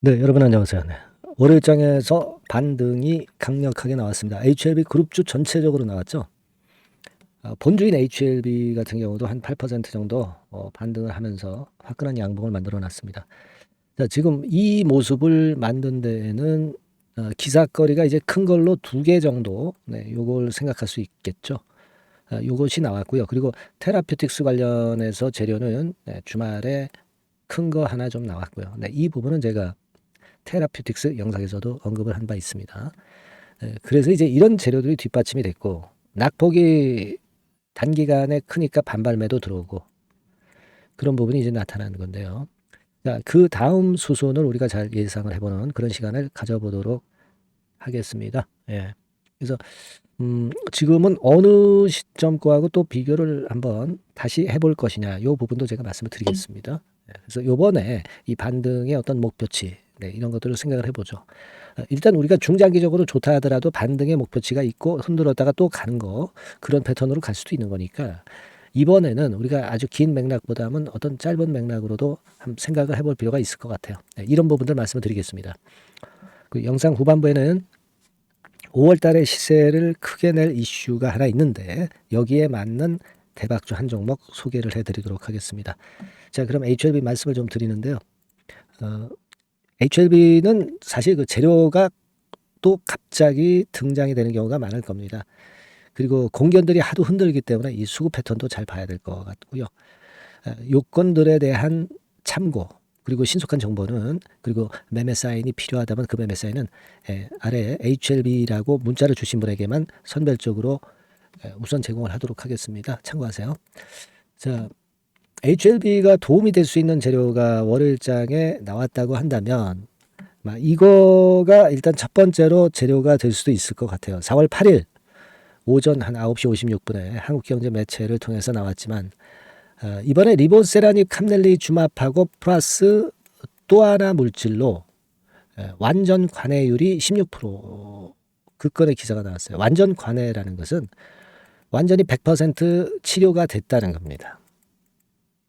네, 여러분 안녕하세요. 네. 월요일장에서 반등이 강력하게 나왔습니다. HLB 그룹주 전체적으로 나왔죠. 본주인 HLB 같은 경우도 한 8% 정도 반등을 하면서 화끈한 양봉을 만들어 놨습니다. 자, 지금 이 모습을 만든 데에는 기사거리가 이제 큰 걸로 2개 정도, 네, 요걸 생각할 수 있겠죠. 요것이 나왔고요. 그리고 테라퓨틱스 관련해서 재료는 주말에 큰 거 하나 좀 나왔고요. 네, 이 부분은 제가 테라퓨틱스 영상에서도 언급을 한 바 있습니다. 그래서 이제 이런 재료들이 뒷받침이 됐고, 낙폭이 단기간에 크니까 반발매도 들어오고, 그런 부분이 이제 나타나는 건데요. 자, 그 다음 수순을 우리가 잘 예상을 해보는 그런 시간을 가져보도록 하겠습니다. 예. 그래서 지금은 어느 시점 거하고 또 비교를 한번 다시 해볼 것이냐, 요 부분도 제가 말씀을 드리겠습니다. 그래서 요번에 이 반등의 어떤 목표치, 네, 이런 것들을 생각을 해보죠. 일단 우리가 중장기적으로 좋다 하더라도 반등의 목표치가 있고 흔들었다가 또 가는 거, 그런 패턴으로 갈 수도 있는 거니까 이번에는 우리가 아주 긴 맥락보다는 어떤 짧은 맥락으로도 한번 생각을 해볼 필요가 있을 것 같아요. 네, 이런 부분들 말씀을 드리겠습니다. 그 영상 후반부에는 5월 달에 시세를 크게 낼 이슈가 하나 있는데 여기에 맞는 대박주 한 종목 소개를 해드리도록 하겠습니다. 자, 그럼 HLB 말씀을 좀 드리는데요. HLB는 사실 그 재료가 또 갑자기 등장이 되는 경우가 많을 겁니다. 그리고 공견들이 하도 흔들기 때문에 이 수급 패턴도 잘 봐야 될 것 같고요. 요건들에 대한 참고, 그리고 신속한 정보는, 그리고 매매 사인이 필요하다면 그 매매 사인은 아래 HLB라고 문자를 주신 분에게만 선별적으로 우선 제공을 하도록 하겠습니다. 참고하세요. 자, HLB가 도움이 될 수 있는 재료가 월요일장에 나왔다고 한다면 이거가 일단 첫 번째로 재료가 될 수도 있을 것 같아요. 4월 8일 오전 한 9시 56분에 한국경제 매체를 통해서 나왔지만 이번에 리보세라닙 캄넬리 주맙하고 플러스 또 하나 물질로 완전 관해율이 16% 그 건의 기사가 나왔어요. 완전 관해라는 것은 완전히 100% 치료가 됐다는 겁니다.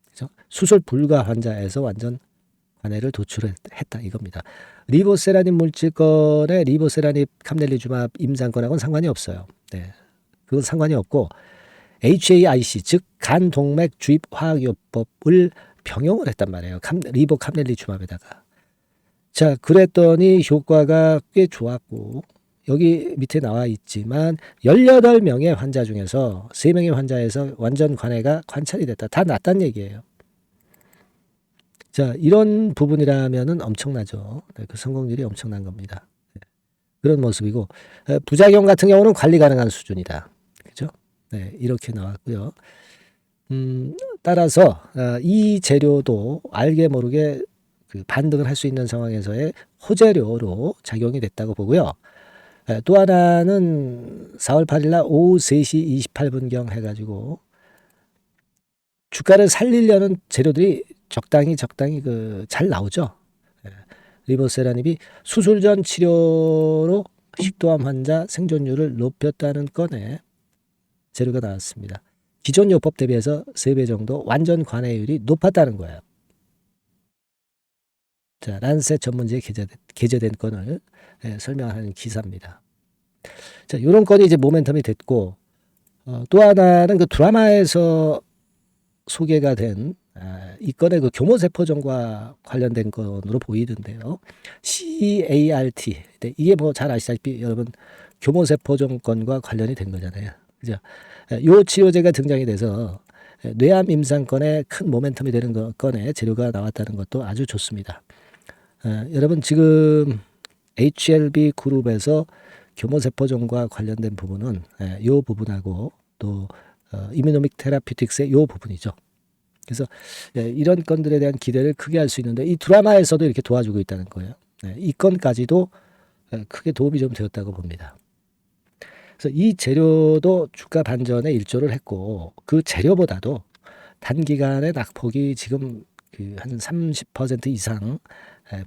그렇죠? 수술 불가 환자에서 완전 관해를 도출했다 이겁니다. 리보세라닙 물질건의 리보세라닙 캄넬리주맙 임상건하고는 상관이 없어요. 네, 그건 상관이 없고 HAIC 즉 간동맥 주입 화학요법을 병용을 했단 말이에요. 리보 캄넬리주맙에다가. 자, 그랬더니 효과가 꽤 좋았고 여기 밑에 나와 있지만 18명의 환자 중에서 3명의 환자에서 완전 관해가 관찰이 됐다. 다 낫단 얘기예요. 자, 이런 부분이라면은 엄청나죠. 네, 그 성공률이 엄청난 겁니다. 네, 그런 모습이고 부작용 같은 경우는 관리 가능한 수준이다. 그죠? 네, 이렇게 나왔고요. 따라서 이 재료도 알게 모르게 그 반등을 할 수 있는 상황에서의 호재료로 작용이 됐다고 보고요. 또 하나는 4월 8일 날 오후 3시 28분경 해가지고 주가를 살리려는 재료들이 적당히 그 잘 나오죠. 리보세라닙이 수술 전 치료로 식도암 환자 생존율을 높였다는 건에 재료가 나왔습니다. 기존 요법 대비해서 3배 정도 완전 관해율이 높았다는 거예요. 자, 란셋 전문지에 게재된 건을 설명하는 기사입니다. 자, 이런 건이 이제 모멘텀이 됐고 또 하나는 그 드라마에서 소개가 된 이 건의 그 교모세포종과 관련된 건으로 보이던데요. CART. 네, 이게 뭐 잘 아시다시피 여러분 교모세포종 건과 관련이 된 거잖아요. 그죠? 요 치료제가 등장이 돼서 뇌암 임상건에 큰 모멘텀이 되는 건에 재료가 나왔다는 것도 아주 좋습니다. 여러분 지금 HLB 그룹에서 교모세포종과 관련된 부분은 요 부분하고 또 이뮤노믹 테라피틱스의 요 부분이죠. 그래서 이런 건들에 대한 기대를 크게 할 수 있는데 이 드라마에서도 이렇게 도와주고 있다는 거예요. 이 건까지도 크게 도움이 좀 되었다고 봅니다. 그래서 이 재료도 주가 반전에 일조를 했고 그 재료보다도 단기간의 낙폭이 지금 한 30% 이상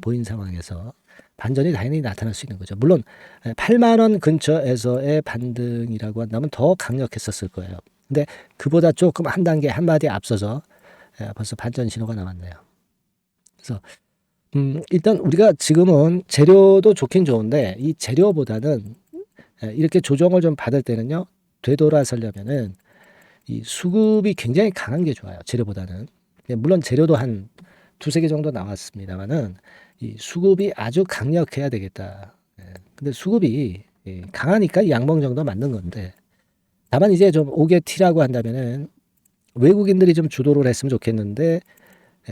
보인 상황에서 반전이 당연히 나타날 수 있는 거죠. 물론 8만 원 근처에서의 반등이라고 한다면 더 강력했었을 거예요. 근데 그보다 조금 한 단계 한 마디 앞서서 벌써 반전 신호가 나왔네요. 그래서 일단 우리가 지금은 재료도 좋긴 좋은데 이 재료보다는 이렇게 조정을 좀 받을 때는요. 되돌아서려면은 이 수급이 굉장히 강한 게 좋아요. 재료보다는. 물론 재료도 한 두세 개 정도 나왔습니다만은 이 수급이 아주 강력해야 되겠다. 근데 수급이 강하니까 양봉 정도 맞는 건데 다만 이제 좀 5개 T라고 한다면은 외국인들이 좀 주도를 했으면 좋겠는데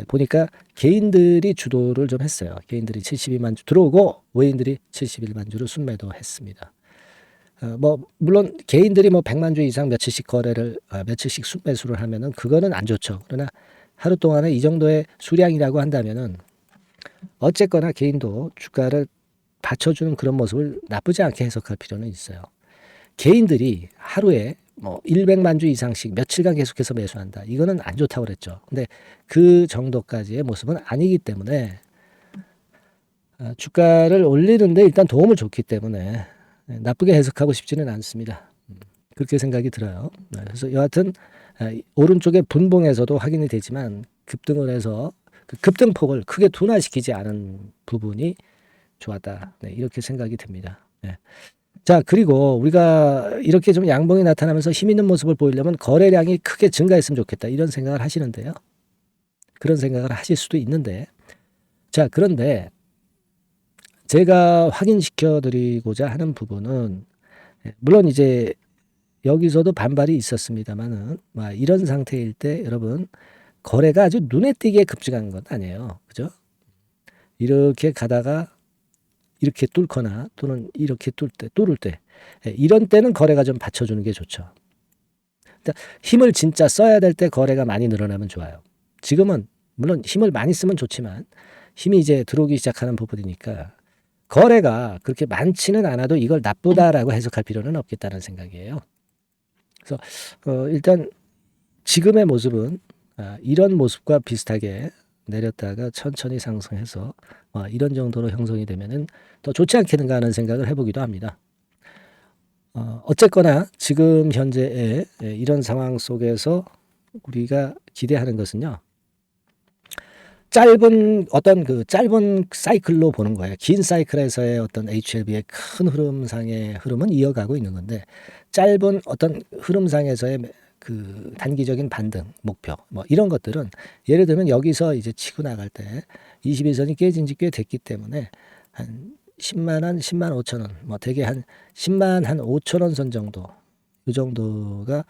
보니까 개인들이 주도를 좀 했어요. 개인들이 72만 주 들어오고 외인들이 71만 주를 순매도했습니다. 뭐 물론 개인들이 뭐 100만 주 이상 며칠씩 거래를 며칠씩 순매수를 하면은 그거는 안 좋죠. 그러나 하루 동안에 이 정도의 수량이라고 한다면은 어쨌거나 개인도 주가를 받쳐주는 그런 모습을 나쁘지 않게 해석할 필요는 있어요. 개인들이 하루에 뭐 100만 주 이상씩 며칠간 계속해서 매수한다. 이거는 안 좋다고 그랬죠. 근데 그 정도까지의 모습은 아니기 때문에 주가를 올리는데 일단 도움을 줬기 때문에 나쁘게 해석하고 싶지는 않습니다. 그렇게 생각이 들어요. 그래서 여하튼 오른쪽의 분봉에서도 확인이 되지만 급등을 해서 그 급등폭을 크게 둔화시키지 않은 부분이 좋았다. 이렇게 생각이 듭니다. 자, 그리고 우리가 이렇게 좀 양봉이 나타나면서 힘 있는 모습을 보이려면 거래량이 크게 증가했으면 좋겠다. 이런 생각을 하시는데요. 그런 생각을 하실 수도 있는데, 자, 그런데 제가 확인시켜 드리고자 하는 부분은, 물론 이제 여기서도 반발이 있었습니다만은, 이런 상태일 때 여러분, 거래가 아주 눈에 띄게 급증한 건 아니에요. 그죠? 이렇게 가다가 이렇게 뚫거나 또는 이렇게 뚫을 때 이런 때는 거래가 좀 받쳐주는 게 좋죠. 그러니까 힘을 진짜 써야 될 때 거래가 많이 늘어나면 좋아요. 지금은 물론 힘을 많이 쓰면 좋지만 힘이 이제 들어오기 시작하는 부분이니까 거래가 그렇게 많지는 않아도 이걸 나쁘다라고 해석할 필요는 없겠다는 생각이에요. 그래서 일단 지금의 모습은 이런 모습과 비슷하게 내렸다가 천천히 상승해서 이런 정도로 형성이 되면은 더 좋지 않겠는가 하는 생각을 해보기도 합니다. 어쨌거나 지금 현재의 이런 상황 속에서 우리가 기대하는 것은요. 짧은 사이클로 보는 거예요. 긴 사이클에서의 어떤 HLB의 큰 흐름상의 흐름은 이어가고 있는 건데 짧은 어떤 흐름상에서의 그 단기적인 반등 목표 뭐 이런 것들은 예를 들면 여기서 이제 치고 나갈 때 21선이 깨진 지 꽤 됐기 때문에 한 10만 원, 10만 5천 원, 뭐 대개 한 10만 한 5천 원 선 정도 이 정도가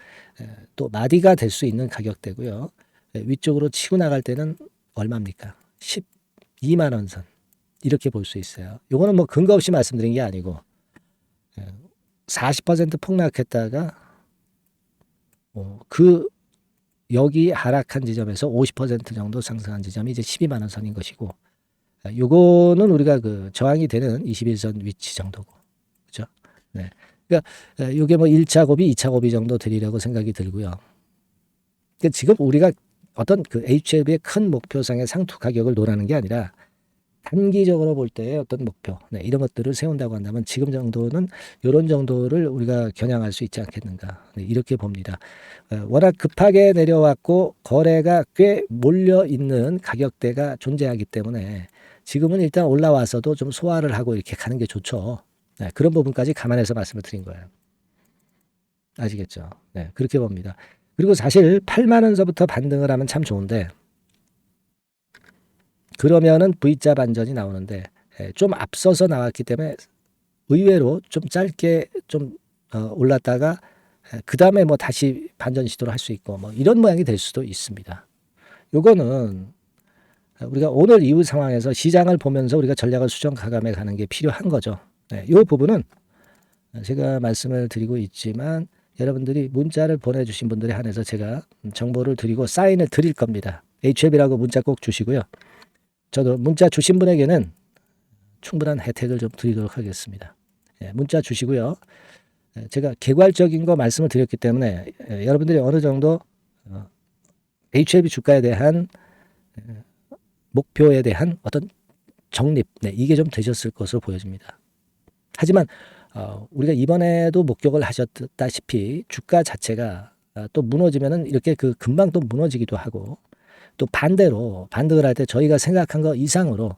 또 마디가 될 수 있는 가격대고요. 위쪽으로 치고 나갈 때는 얼마입니까? 12만 원 선 이렇게 볼 수 있어요. 요거는 뭐 근거 없이 말씀드린 게 아니고 40% 폭락했다가 그 여기 하락한 지점에서 50% 정도 상승한 지점이 이제 12만 원 선인 것이고 요거는 우리가 그 저항이 되는 21선 위치 정도고 그죠? 네. 그러니까 요게 뭐 1차 고비, 2차 고비 정도 드리려고 생각이 들고요. 그러니까 지금 우리가 어떤 그 HLB의 큰 목표상의 상투 가격을 논하는 게 아니라 단기적으로 볼 때의 어떤 목표 이런 것들을 세운다고 한다면 지금 정도는 이런 정도를 우리가 겨냥할 수 있지 않겠는가 이렇게 봅니다. 워낙 급하게 내려왔고 거래가 꽤 몰려있는 가격대가 존재하기 때문에 지금은 일단 올라와서도 좀 소화를 하고 이렇게 가는 게 좋죠. 그런 부분까지 감안해서 말씀을 드린 거예요. 아시겠죠? 네, 그렇게 봅니다. 그리고 사실 8만 원서부터 반등을 하면 참 좋은데 그러면은 V자 반전이 나오는데 좀 앞서서 나왔기 때문에 의외로 좀 짧게 좀 올랐다가 그 다음에 뭐 다시 반전 시도를 할 수 있고 뭐 이런 모양이 될 수도 있습니다. 요거는 우리가 오늘 이후 상황에서 시장을 보면서 우리가 전략을 수정 가감해 가는 게 필요한 거죠. 이 부분은 제가 말씀을 드리고 있지만 여러분들이 문자를 보내주신 분들에 한해서 제가 정보를 드리고 사인을 드릴 겁니다. HLB라고 문자 꼭 주시고요. 저도 문자 주신 분에게는 충분한 혜택을 좀 드리도록 하겠습니다. 문자 주시고요. 제가 개괄적인 거 말씀을 드렸기 때문에 여러분들이 어느 정도 HLB 주가에 대한 목표에 대한 어떤 정립 이게 좀 되셨을 것으로 보여집니다. 하지만 우리가 이번에도 목격을 하셨다시피 주가 자체가 또 무너지면은 이렇게 그 금방 또 무너지기도 하고 또 반대로 반등을 할 때 저희가 생각한 거 이상으로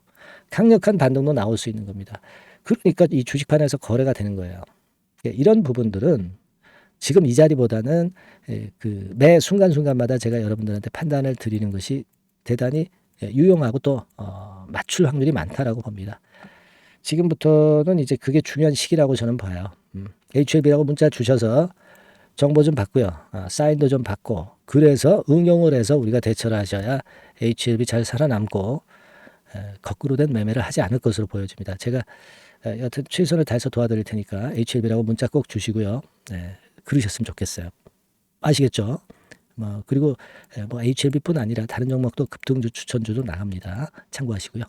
강력한 반등도 나올 수 있는 겁니다. 그러니까 이 주식판에서 거래가 되는 거예요. 이런 부분들은 지금 이 자리보다는 그 매 순간순간마다 제가 여러분들한테 판단을 드리는 것이 대단히 유용하고 또 맞출 확률이 많다라고 봅니다. 지금부터는 이제 그게 중요한 시기라고 저는 봐요. HLB라고 문자 주셔서 정보 좀 받고요. 사인도 좀 받고 그래서 응용을 해서 우리가 대처를 하셔야 HLB 잘 살아남고 거꾸로 된 매매를 하지 않을 것으로 보여집니다. 제가 여튼 최선을 다해서 도와드릴 테니까 HLB라고 문자 꼭 주시고요. 그러셨으면 좋겠어요. 아시겠죠? 그리고 뭐 HLB뿐 아니라 다른 종목도 급등주 추천주도 나갑니다. 참고하시고요.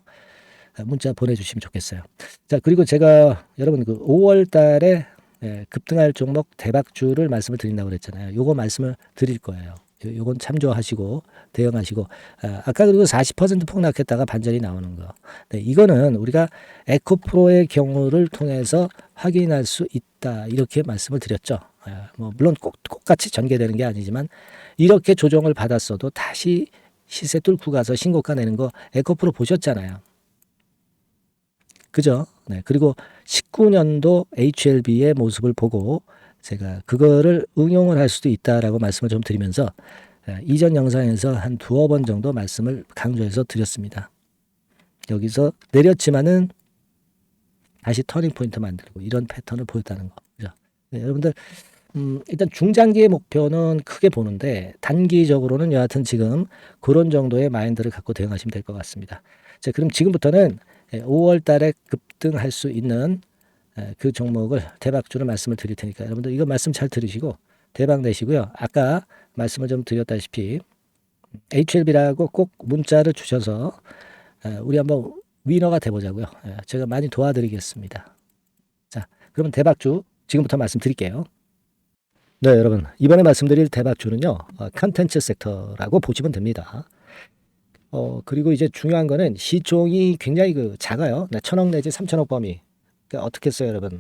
문자 보내주시면 좋겠어요. 자, 그리고 제가 여러분 그 5월 달에 급등할 종목 대박주를 말씀을 드린다고 그랬잖아요. 요거 말씀을 드릴 거예요. 요건 참조하시고 대응하시고 아까 그리고 40% 폭락했다가 반전이 나오는 거. 네, 이거는 우리가 에코프로의 경우를 통해서 확인할 수 있다 이렇게 말씀을 드렸죠. 뭐 물론 꼭 똑같이 전개되는 게 아니지만 이렇게 조정을 받았어도 다시 시세 뚫고 가서 신고가 내는 거 에코프로 보셨잖아요. 그죠? 네. 그리고 19년도 HLB의 모습을 보고 제가 그거를 응용을 할 수도 있다라고 말씀을 좀 드리면서 이전 영상에서 한 두어 번 정도 말씀을 강조해서 드렸습니다. 여기서 내렸지만은 다시 터닝 포인트 만들고 이런 패턴을 보였다는 거. 그죠? 네, 여러분들 일단 중장기의 목표는 크게 보는데 단기적으로는 여하튼 지금 그런 정도의 마인드를 갖고 대응하시면 될 것 같습니다. 자, 그럼 지금부터는 5월 달에 급등할 수 있는 그 종목을 대박주를 말씀을 드릴 테니까 여러분들 이거 말씀 잘 들으시고 대박 내시고요. 아까 말씀을 좀 드렸다시피 HLB라고 꼭 문자를 주셔서 우리 한번 위너가 돼보자고요. 제가 많이 도와드리겠습니다. 자, 그러면 대박주 지금부터 말씀드릴게요. 네, 여러분 이번에 말씀드릴 대박주는요. 컨텐츠 섹터라고 보시면 됩니다. 그리고 이제 중요한 거는 시총이 굉장히 작아요. 1,000억 내지 3,000억 범위. 그러니까 어떻게 했어요, 여러분?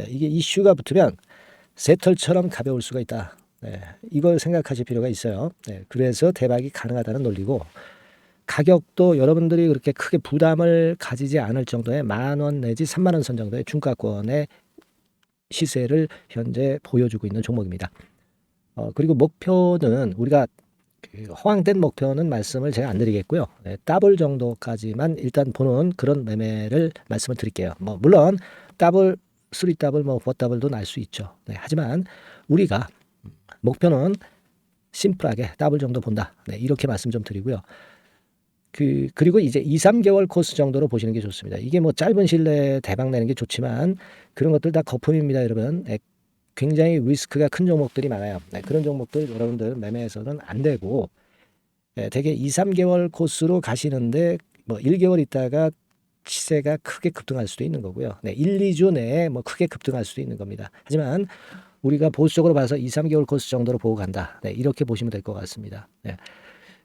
이게 이슈가 붙으면 새털처럼 가벼울 수가 있다. 이걸 생각하실 필요가 있어요. 그래서 대박이 가능하다는 논리고 가격도 여러분들이 그렇게 크게 부담을 가지지 않을 정도의 10,000원 내지 30,000원 선 정도의 중가권의 시세를 현재 보여주고 있는 종목입니다. 그리고 목표는 우리가 허황된 목표는 말씀을 제가 안 드리겠고요. 더블 정도까지만 일단 보는 그런 매매를 말씀을 드릴게요. 뭐 물론 더블, 3더블, 뭐 4더블도 날 수 있죠. 하지만 우리가 목표는 심플하게 더블 정도 본다. 이렇게 말씀 좀 드리고요. 그리고 이제 2, 3개월 코스 정도로 보시는 게 좋습니다. 이게 뭐 짧은 시일 내에 대박 내는 게 좋지만 그런 것들 다 거품입니다, 여러분. 굉장히 리스크가 큰 종목들이 많아요. 그런 종목들 여러분들 매매해서는 안 되고 대개 2, 3개월 코스로 가시는데 뭐 1개월 있다가 시세가 크게 급등할 수도 있는 거고요. 1, 2주 내에 뭐 크게 급등할 수도 있는 겁니다. 하지만 우리가 보수적으로 봐서 2, 3개월 코스 정도로 보고 간다. 이렇게 보시면 될 것 같습니다.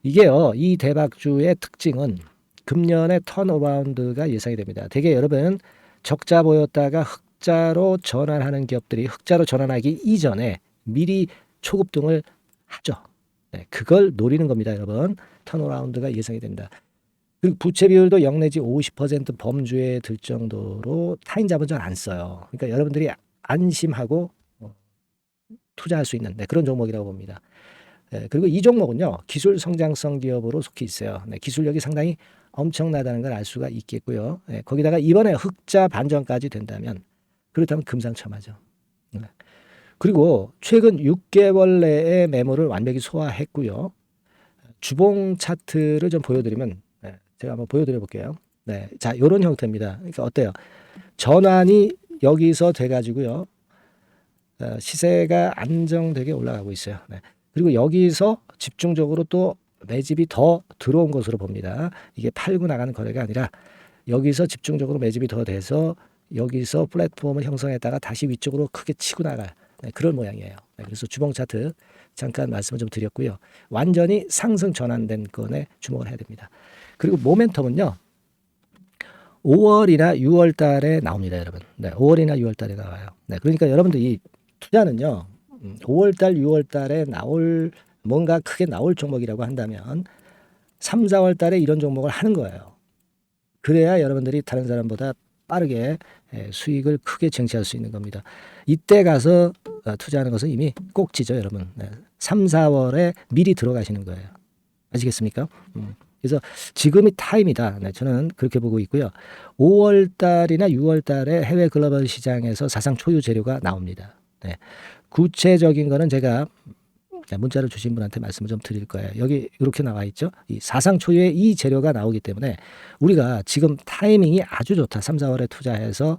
이게요. 이 대박주의 특징은 금년에 턴어라운드가 예상이 됩니다. 대개 여러분 적자 보였다가 흑자로 전환하는 기업들이 흑자로 전환하기 이전에 미리 초급등을 하죠. 그걸 노리는 겁니다, 여러분. 턴어라운드가 예상이 됩니다. 그리고 부채 비율도 0 내지 50% 범주에 들 정도로 타인 자본 잘 안 써요. 그러니까 여러분들이 안심하고 투자할 수 있는 그런 종목이라고 봅니다. 그리고 이 종목은요. 기술 성장성 기업으로 속해 있어요. 기술력이 상당히 엄청나다는 걸 알 수가 있겠고요. 거기다가 이번에 흑자 반전까지 된다면 그렇다면 금상첨화죠. 그리고 최근 6개월 내에 매물을 완벽히 소화했고요. 주봉 차트를 좀 보여드리면 제가 한번 보여드려 볼게요. 자, 이런 형태입니다. 그러니까 어때요? 전환이 여기서 돼가지고요. 시세가 안정되게 올라가고 있어요. 그리고 여기서 집중적으로 또 매집이 더 들어온 것으로 봅니다. 이게 팔고 나가는 거래가 아니라 여기서 집중적으로 매집이 더 돼서 여기서 플랫폼을 형성했다가 다시 위쪽으로 크게 치고 나갈 그런 모양이에요. 그래서 주봉 차트 잠깐 말씀을 좀 드렸고요. 완전히 상승 전환된 건에 주목을 해야 됩니다. 그리고 모멘텀은요. 5월이나 6월 달에 나옵니다, 여러분. 5월이나 6월 달에 나와요. 그러니까 여러분들 이 투자는요. 5월 달, 6월 달에 뭔가 크게 나올 종목이라고 한다면 3, 4월 달에 이런 종목을 하는 거예요. 그래야 여러분들이 다른 사람보다 빠르게 수익을 크게 쟁취할 수 있는 겁니다. 이때 가서 투자하는 것은 이미 꼭지죠, 여러분. 3, 4월에 미리 들어가시는 거예요. 아시겠습니까? 그래서 지금이 타임이다. 네, 저는 그렇게 보고 있고요. 5월 달이나 6월 달에 해외 글로벌 시장에서 사상 초유 재료가 나옵니다. 네. 구체적인 거는 제가 문자를 주신 분한테 말씀을 좀 드릴 거예요. 여기 이렇게 나와 있죠. 이 사상 초유의 이 재료가 나오기 때문에 우리가 지금 타이밍이 아주 좋다. 3, 4월에 투자해서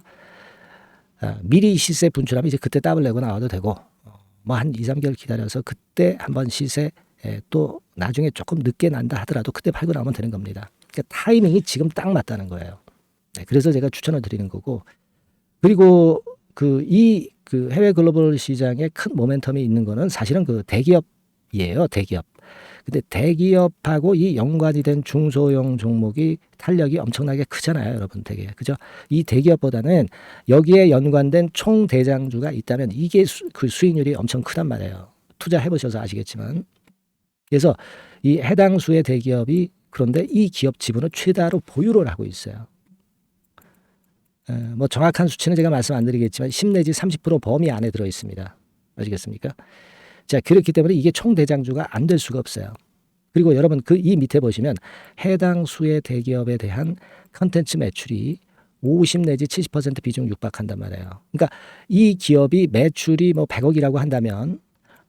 미리 시세 분출하면 이제 그때 더블 내고 나와도 되고 뭐 한 2, 3개월 기다려서 그때 한번 시세 또 나중에 조금 늦게 난다 하더라도 그때 팔고 나오면 되는 겁니다. 그러니까 타이밍이 지금 딱 맞다는 거예요. 네, 그래서 제가 추천을 드리는 거고 그리고 그 해외 글로벌 시장에 큰 모멘텀이 있는 거는 사실은 그 대기업이에요. 대기업. 근데 대기업하고 이 연관이 된 중소형 종목이 탄력이 엄청나게 크잖아요, 여러분. 되게. 그죠? 이 대기업보다는 여기에 연관된 총 대장주가 있다면 이게 그 수익률이 엄청 크단 말이에요. 투자해 보셔서 아시겠지만. 그래서 이 해당 수의 대기업이 그런데 이 기업 지분을 최다로 보유를 하고 있어요. 뭐 정확한 수치는 제가 말씀 안 드리겠지만 10 내지 30% 범위 안에 들어 있습니다. 아시겠습니까? 자, 그렇기 때문에 이게 총 대장주가 안 될 수가 없어요. 그리고 여러분 그 이 밑에 보시면 해당 수의 대기업에 대한 컨텐츠 매출이 50 내지 70% 비중 육박한단 말이에요. 그러니까 이 기업이 매출이 뭐 100억이라고 한다면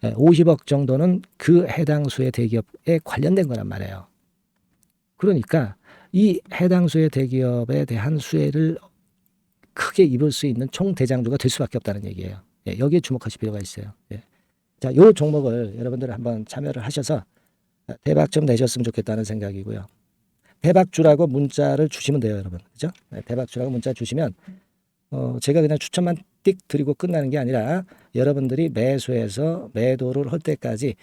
50억 정도는 그 해당 수의 대기업에 관련된 거란 말이에요. 그러니까 이 해당 수의 대기업에 대한 수혜를 크게 입을 수 있는 총 대장주가 될 수밖에 없다는 얘기예요. 여기에 주목하실 필요가 있어요. 자, 요 종목을 여러분들 한번 참여를 하셔서 대박 좀 내셨으면 좋겠다는 생각이고요. 대박주라고 문자를 주시면 돼요, 여러분. 그죠? 대박주라고 문자 주시면 제가 그냥 추천만 띡 드리고 끝나는 게 아니라 여러분들이 매수해서 매도를 할 때까지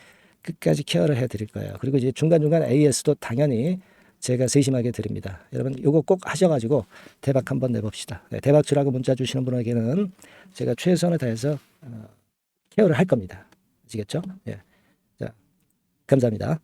끝까지 케어를 해 드릴 거예요. 그리고 이제 중간중간 AS도 당연히 제가 세심하게 드립니다. 여러분 요거 꼭 하셔가지고 대박 한번 내봅시다. 대박주라고 문자 주시는 분에게는 제가 최선을 다해서 케어를 할 겁니다. 아시겠죠? 예. 자, 감사합니다.